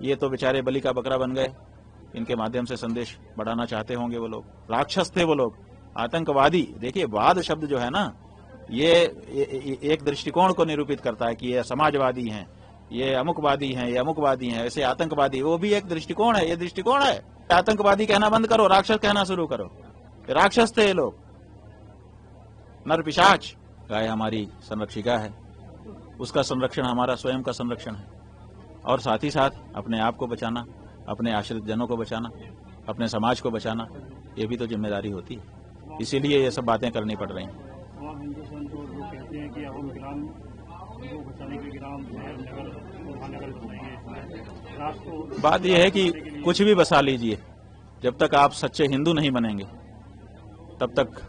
ये तो बेचारे बलि का बकरा बन गए। इनके माध्यम से संदेश बढ़ाना चाहते होंगे वो लोग। राक्षस थे वो लोग, आतंकवादी। देखिए, वाद शब्द जो है ना, ये एक दृष्टिकोण को निरूपित करता है कि ये समाजवादी हैं, ये अमुकवादी हैं, ये अमुकवादी हैं, ऐसे आतंकवादी। वो भी एक दृष्टिकोण है, ये दृष्टिकोण है। आतंकवादी कहना बंद करो, राक्षस कहना शुरू करो। राक्षस थे ये लोग, नर पिशाच। गाय हमारी संरक्षिका है, उसका संरक्षण हमारा स्वयं का संरक्षण है। और साथ ही साथ अपने आप को बचाना, अपने आश्रित जनों को बचाना, अपने समाज को बचाना, ये भी तो जिम्मेदारी होती है। इसीलिए ये सब बातें करनी पड़ रही हैं। हिंदू संत लोग कहते हैं कि अब हम ग्राम को बचाने के ग्राम नगर बनाएंगे। बात यह है कि कुछ भी बसा लीजिए, जब तक आप सच्चे हिंदू नहीं बनेंगे तब तक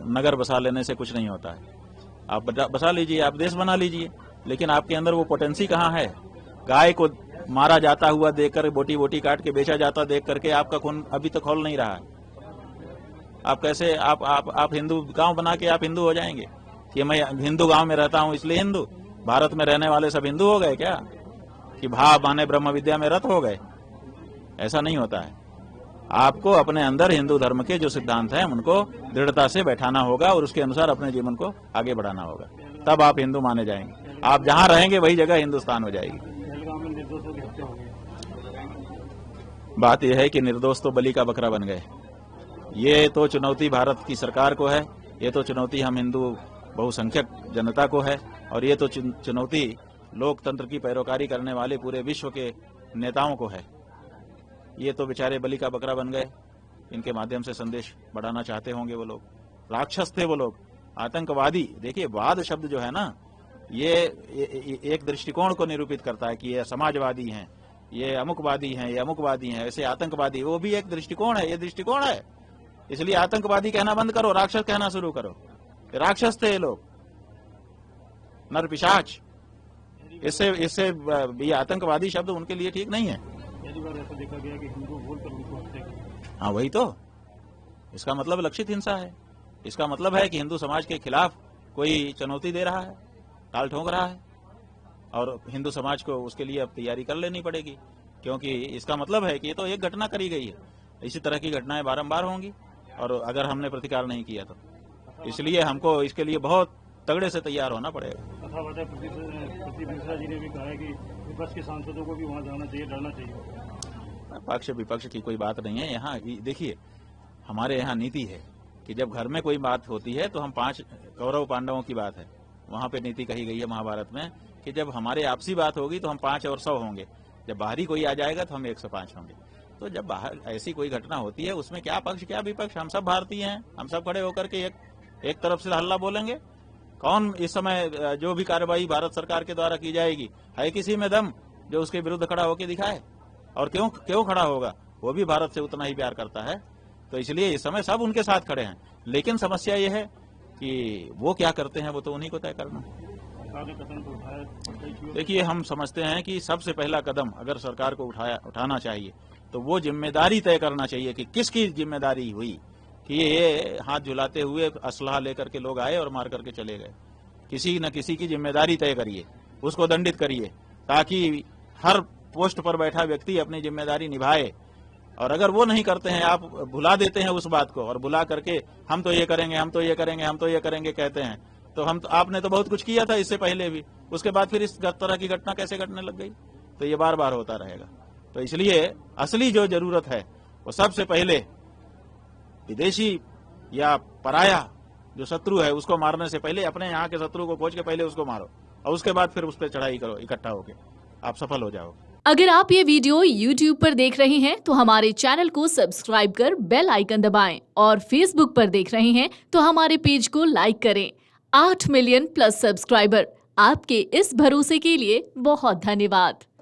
नगर बसा लेने से कुछ नहीं होता है। आप बसा लीजिए, आप देश बना लीजिए, लेकिन आपके अंदर वो पोटेंसी कहाँ है? गाय को मारा जाता हुआ देखकर, बोटी बोटी काट के बेचा जाता देख करके आपका खून अभी तक खौल नहीं रहा है। आप कैसे आप हिंदू गांव बना के आप हिंदू हो जाएंगे कि मैं हिंदू गांव में रहता हूं इसलिए हिंदू? भारत में रहने वाले सब हिंदू हो गए क्या? कि भा माने ब्रह्म विद्या में रत हो गए? ऐसा नहीं होता है। आपको अपने अंदर हिंदू धर्म के जो सिद्धांत हैं उनको दृढ़ता से बैठाना होगा और उसके अनुसार अपने जीवन को आगे बढ़ाना होगा, तब आप हिंदू माने जाएंगे। आप जहां रहेंगे वही जगह हिंदुस्तान हो जाएगी। बात यह है कि निर्दोष तो बलि का बकरा बन गए। ये तो चुनौती भारत की सरकार को है, ये तो चुनौती हम हिंदू बहुसंख्यक जनता को है, और ये तो चुनौती लोकतंत्र की पैरोकारी करने वाले पूरे विश्व के नेताओं को है। ये तो बेचारे बलि का बकरा बन गए। इनके माध्यम से संदेश बढ़ाना चाहते होंगे वो लोग। राक्षस थे वो लोग, आतंकवादी। देखिए, वाद शब्द जो है ना, ये एक दृष्टिकोण को निरूपित करता है कि ये समाजवादी हैं, ये अमुकवादी हैं, ये अमुकवादी हैं, ऐसे आतंकवादी। वो भी एक दृष्टिकोण है, ये दृष्टिकोण है। इसलिए आतंकवादी कहना बंद करो, राक्षस कहना शुरू करो। राक्षस थे ये लोग, नर पिशाच। इससे ये आतंकवादी शब्द उनके लिए ठीक नहीं है। ऐसा देखा गया कि हिंदू बोलकर उनको हत्या की। हाँ, वही तो। इसका मतलब लक्षित हिंसा है। इसका मतलब है कि हिंदू समाज के खिलाफ कोई चुनौती दे रहा है, टाल ठोक रहा है, और हिंदू समाज को उसके लिए अब तैयारी कर लेनी पड़ेगी, क्योंकि इसका मतलब है कि ये तो एक घटना करी गई है। इसी तरह की घटनाएं बारंबार होंगी, और अगर हमने प्रतिकार नहीं किया तो इसलिए हमको इसके लिए बहुत तगड़े से तैयार होना पड़ेगा। प्रदीप मिश्रा जी ने भी कहा है कि विपक्ष के सांसदों को भी वहां जाना चाहिए, डरना चाहिए। पक्ष विपक्ष की कोई बात नहीं है। यहाँ देखिए, हमारे यहाँ नीति है कि जब घर में कोई बात होती है तो हम 5 कौरव पांडवों की बात है, वहां पे नीति कही गई है महाभारत में कि जब हमारे आपसी बात होगी तो हम 5 और 100 होंगे, जब बाहरी कोई आ जाएगा तो हम 105 होंगे। तो जब बाहर ऐसी कोई घटना होती है उसमें क्या पक्ष क्या विपक्ष, हम सब भारतीय हैं। हम सब खड़े होकर के एक तरफ से हल्ला बोलेंगे। कौन इस समय जो भी कार्रवाई भारत सरकार के द्वारा की जाएगी, है किसी में दम जो उसके विरुद्ध खड़ा होकर दिखाए? और क्यों खड़ा होगा? वो भी भारत से उतना ही प्यार करता है। तो इसलिए इस समय सब उनके साथ खड़े हैं। लेकिन समस्या ये है कि वो क्या करते हैं, वो तो उन्हीं को तय करना। देखिए, हम समझते हैं कि सबसे पहला कदम अगर सरकार को उठाना चाहिए तो वो जिम्मेदारी तय करना चाहिए कि किसकी जिम्मेदारी हुई कि ये हाथ झुलाते हुए असलहा लेकर के लोग आए और मार करके चले गए। किसी न किसी की जिम्मेदारी तय करिए, उसको दंडित करिए, ताकि हर पोस्ट पर बैठा व्यक्ति अपनी जिम्मेदारी निभाए। और अगर वो नहीं करते हैं, आप भुला देते हैं उस बात को, और भुला करके हम तो ये करेंगे, हम तो ये करेंगे, हम तो ये करेंगे कहते हैं, तो आपने तो बहुत कुछ किया था इससे पहले भी, उसके बाद फिर इस तरह की घटना कैसे घटने लग गई? तो ये बार बार होता रहेगा। तो इसलिए असली जो जरूरत है वो सबसे पहले विदेशी या पराया जो शत्रु है उसको मारने से पहले अपने यहाँ के शत्रु को खोज के पहले उसको मारो, और उसके बाद फिर उस पर चढ़ाई करो इकट्ठा होके, आप सफल हो जाओगे। अगर आप ये वीडियो YouTube पर देख रहे हैं तो हमारे चैनल को सब्सक्राइब कर बेल आइकन दबाएं, और Facebook पर देख रहे हैं तो हमारे पेज को लाइक करें। 8 मिलियन प्लस सब्सक्राइबर, आपके इस भरोसे के लिए बहुत धन्यवाद।